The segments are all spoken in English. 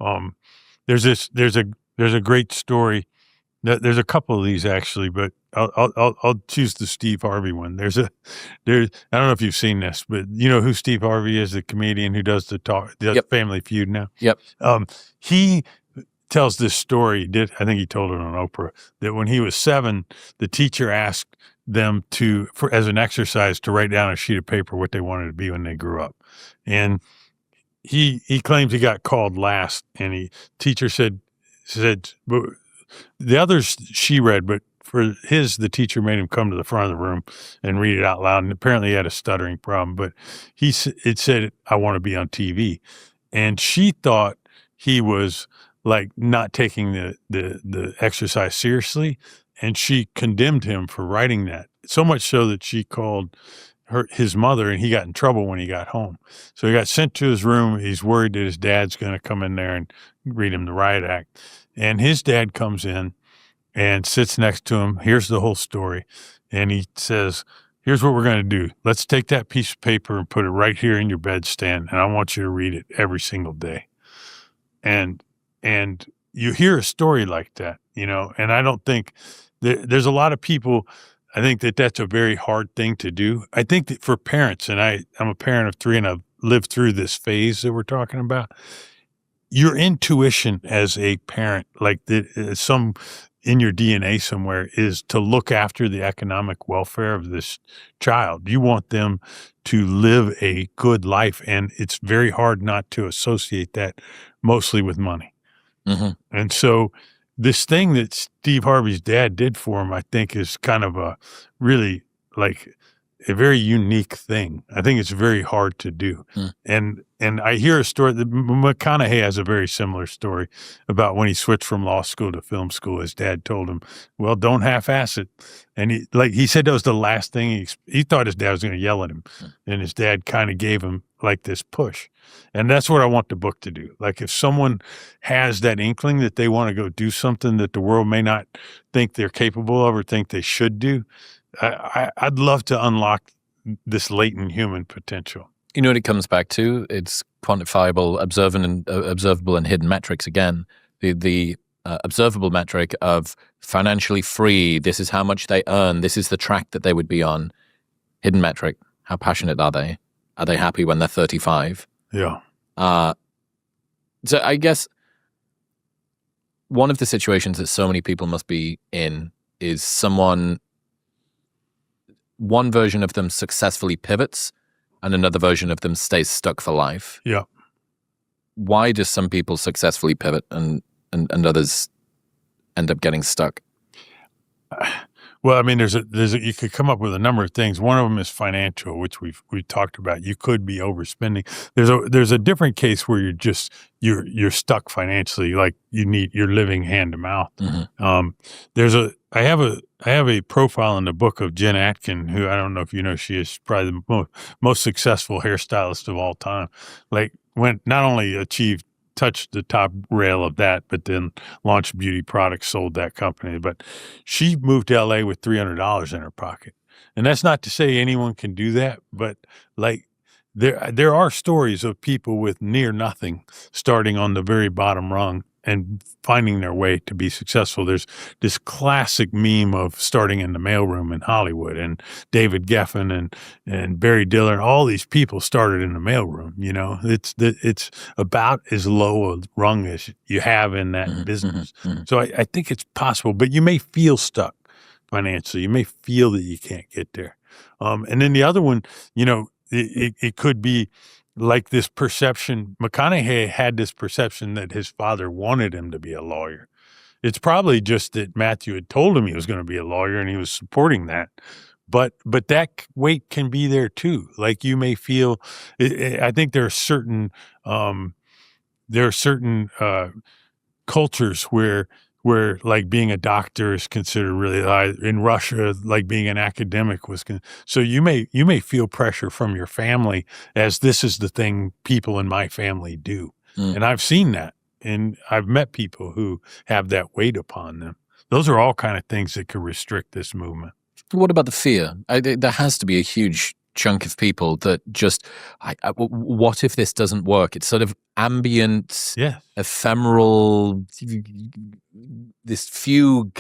Um, there's a great story. There's a couple of these actually, but I'll choose the Steve Harvey one. I don't know if you've seen this, but you know who Steve Harvey is, the comedian who does the Yep. Family Feud now. Yep. He tells this story. I think he told it on Oprah, that when he was 7, the teacher asked them as an exercise to write down a sheet of paper what they wanted to be when they grew up, and he claims he got called last, and teacher said, but the others she read, but for the teacher made him come to the front of the room and read it out loud. And apparently he had a stuttering problem, but it said, "I want to be on TV." And she thought he was like not taking the exercise seriously. And she condemned him for writing that, so much so that she called his mother, and he got in trouble when he got home. So he got sent to his room. He's worried that his dad's going to come in there and read him the riot act. And his dad comes in and sits next to him. Here's the whole story. And he says, "Here's what we're going to do. Let's take that piece of paper and put it right here in your bedstand, and I want you to read it every single day." And you hear a story like that, and I don't think there's a lot of people. I think that's a very hard thing to do. I think that for parents, and I'm a parent of 3, and I've lived through this phase that we're talking about. Your intuition as a parent, like some in your DNA somewhere, is to look after the economic welfare of this child. You want them to live a good life, and it's very hard not to associate that mostly with money. Mm-hmm. And so this thing that Steve Harvey's dad did for him, I think, is kind of a really like a very unique thing. I think it's very hard to do. And I hear a story that McConaughey has a very similar story about when he switched from law school to film school. His dad told him, "Well, don't half-ass it." And he said that was the last thing he thought his dad was going to yell at him. And his dad kind of gave him like this push. And that's what I want the book to do. Like if someone has that inkling that they want to go do something that the world may not think they're capable of or think they should do, I'd love to unlock this latent human potential. You know what it comes back to? It's quantifiable, observable, and hidden metrics again. The observable metric of financially free, this is how much they earn, this is the track that they would be on. Hidden metric, how passionate are they? Are they happy when they're 35? Yeah. So I guess one of the situations that so many people must be in is one version of them successfully pivots and another version of them stays stuck for life. Yeah. Why do some people successfully pivot and others end up getting stuck? Well, I mean, you could come up with a number of things. One of them is financial, which we've talked about. You could be overspending. There's a different case where you're stuck financially, like you're living hand to mouth. Mm-hmm. I have a profile in the book of Jen Atkin, who I don't know if you know, she is probably the most successful hairstylist of all time. Like not only touched the top rail of that, but then launched beauty products, sold that company. But she moved to LA with $300 in her pocket. And that's not to say anyone can do that, but like there are stories of people with near nothing starting on the very bottom rung and finding their way to be successful. There's this classic meme of starting in the mailroom in Hollywood, and David Geffen and Barry Diller, all these people started in the mailroom. It's about as low a rung as you have in that business. So I think it's possible, but you may feel stuck financially. You may feel that you can't get there. And then the other one, it could be like this perception. McConaughey had this perception that his father wanted him to be a lawyer. It's probably just that Matthew had told him he was going to be a lawyer and he was supporting that. But that weight can be there too. Like you may feel, I think there are certain cultures where like being a doctor is considered really high. In Russia, like being an academic so you may feel pressure from your family as this is the thing people in my family do. And I've seen that, and I've met people who have that weight upon them. Those are all kind of things that could restrict this movement. What about the fear? There has to be a huge chunk of people that just, what if this doesn't work? It's sort of ambient, ephemeral, this fugue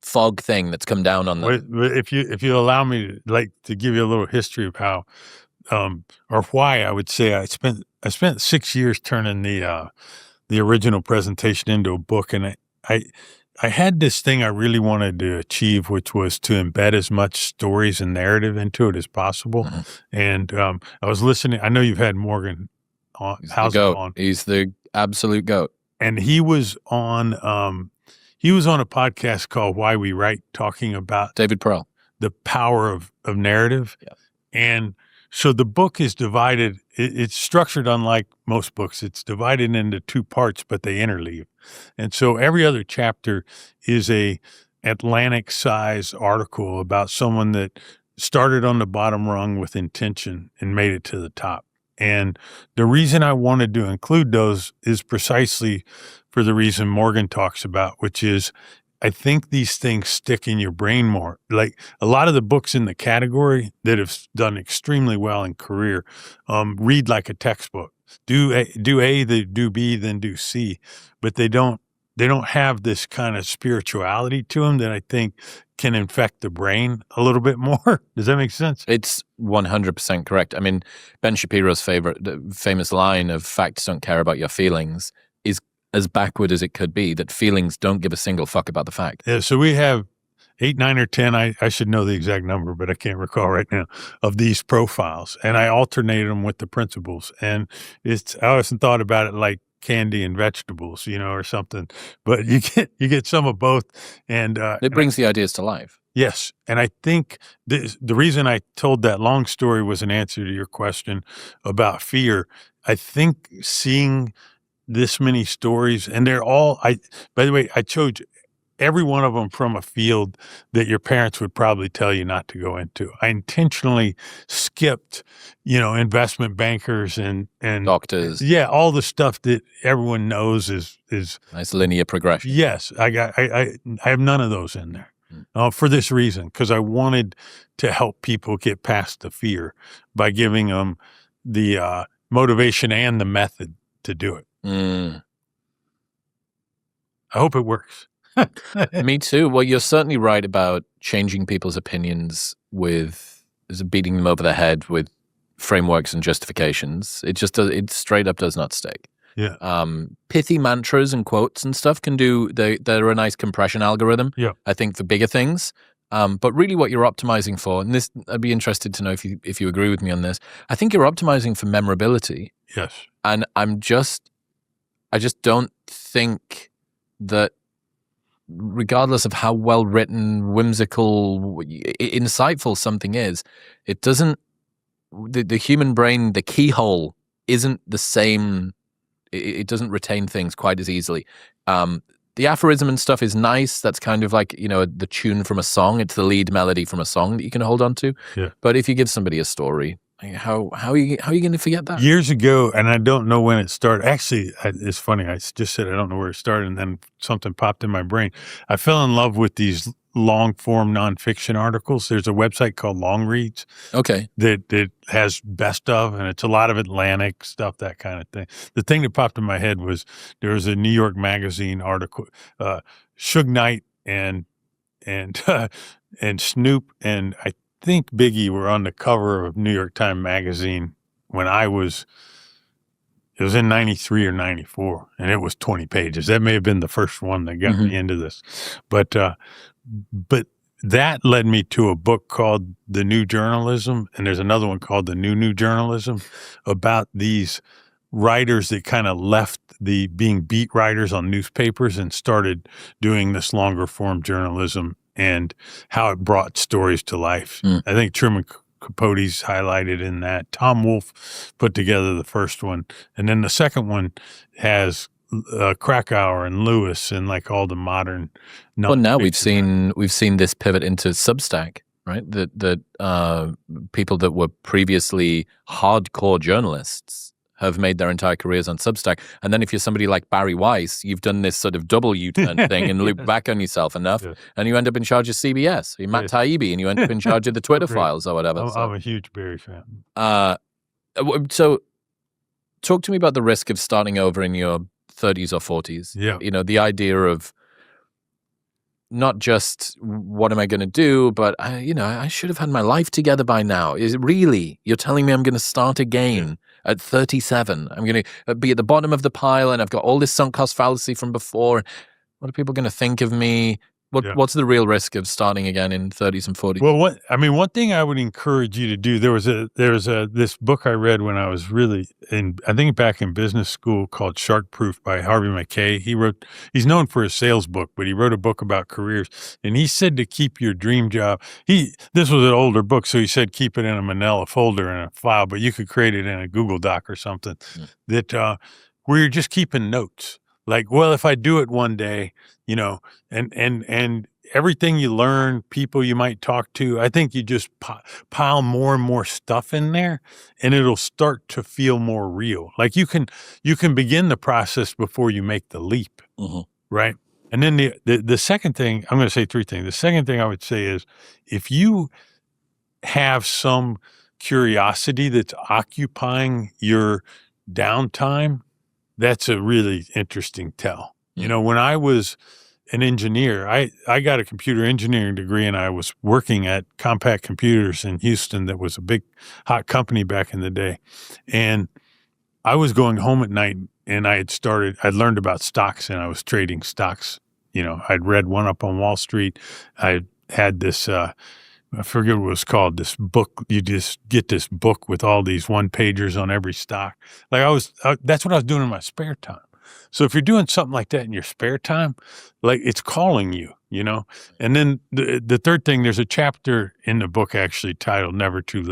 fog thing that's come down on them. If you allow me to give you a little history of how or why, I would say I spent 6 years turning the original presentation into a book, and I had this thing I really wanted to achieve, which was to embed as much stories and narrative into it as possible. Mm-hmm. And I was listening. I know you've had Morgan on. He's the absolute goat. And he was on a podcast called Why We Write, talking about David Perell, the power of narrative. Yeah. And so the book is divided. It's structured unlike most books. It's divided into 2 parts, but they interleave. And so every other chapter is a Atlantic-size article about someone that started on the bottom rung with intention and made it to the top. And the reason I wanted to include those is precisely for the reason Morgan talks about, which is I think these things stick in your brain more. Like a lot of the books in the category that have done extremely well in career, read like a textbook. Do A, then do B, then do C, but they don't have this kind of spirituality to them that I think can infect the brain a little bit more. Does that make sense? It's 100% correct. I mean, Ben Shapiro's famous line of "facts don't care about your feelings" is as backward as it could be, that feelings don't give a single fuck about the fact. Yeah, so we have 8, 9, or 10, I should know the exact number, but I can't recall right now, of these profiles. And I alternate them with the principles. And I always thought about it like candy and vegetables, or something. But you get some of both. And it brings the ideas to life. Yes. And I think the reason I told that long story was an answer to your question about fear. I think seeing this many stories, and they're all, by the way, I chose every one of them from a field that your parents would probably tell you not to go into. I intentionally skipped, investment bankers and doctors. Yeah, all the stuff that everyone knows is nice linear progression. Yes, I have none of those in there. For this reason, because I wanted to help people get past the fear by giving them the motivation and the method to do it. I hope it works. Me too. Well, you're certainly right about changing people's opinions with beating them over the head with frameworks and justifications. It straight up does not stick. Yeah. Pithy mantras and quotes and stuff they're a nice compression algorithm. Yeah. I think for bigger things. But really what you're optimizing for, and this, I'd be interested to know if you agree with me on this. I think you're optimizing for memorability. Yes. And I just don't think that, regardless of how well written, whimsical, insightful something is, it doesn't, the human brain, the keyhole isn't the same. It doesn't retain things quite as easily. The aphorism and stuff is nice. That's kind of like, the tune from a song. It's the lead melody from a song that you can hold on to. Yeah. But if you give somebody a story, how are you going to forget that? Years ago, and I don't know when it started. Actually, it's funny. I just said I don't know where it started, and then something popped in my brain. I fell in love with these long-form nonfiction articles. There's a website called Long Reads. Okay. That has best of, and it's a lot of Atlantic stuff, that kind of thing. The thing that popped in my head was there was a New York Magazine article, Suge Knight and Snoop, and I think Biggie were on the cover of New York Times Magazine when it was in 93 or 94, and it was 20 pages. That may have been the first one that got me into this. But that led me to a book called The New Journalism, and there's another one called The New Journalism, about these writers that kind of left being beat writers on newspapers and started doing this longer form journalism and how it brought stories to life. I think Truman Capote's highlighted in that. Tom Wolfe put together the first one. And then the second one has Krakauer and Lewis and like all the modern. Well, now we've seen this pivot into Substack, right? That people that were previously hardcore journalists have made their entire careers on Substack. And then if you're somebody like Barry Weiss, you've done this sort of double U-turn thing and looped back on yourself enough, and you end up in charge of CBS. You're Matt Taibbi, and you end up in charge of the Twitter files or whatever. I'm a huge Barry fan. So talk to me about the risk of starting over in your 30s or 40s. Yeah. You know, the idea of not just what am I going to do, but I should have had my life together by now. Is it really? You're telling me I'm going to start again at 37? I'm going to be at the bottom of the pile, and I've got all this sunk cost fallacy from before. What are people going to think of me? What's the real risk of starting again in 30s and 40s? Well, one thing I would encourage you to do, there was this book I read when I was really I think back in business school called Shark Proof by Harvey Mackay. He's known for his sales book, but he wrote a book about careers, and he said to keep your dream job. This was an older book, so he said keep it in a manila folder in a file, but you could create it in a Google Doc or something that where you're just keeping notes. Like, well, if I do it one day, and everything you learn, people you might talk to, I think you just pile more and more stuff in there, and it'll start to feel more real. Like you can begin the process before you make the leap, right? And then the second thing, I'm going to say three things. The second thing I would say is if you have some curiosity that's occupying your downtime, that's a really interesting tell. When I was an engineer, I got a computer engineering degree, and I was working at Compact Computers in Houston that was a big, hot company back in the day. And I was going home at night, and I'd learned about stocks, and I was trading stocks. I'd read one up on Wall Street. I had this, I forget what it was called, this book. You just get this book with all these one-pagers on every stock. Like that's what I was doing in my spare time. So if you're doing something like that in your spare time, like it's calling you, And then the third thing, there's a chapter in the book actually titled Never Too Late.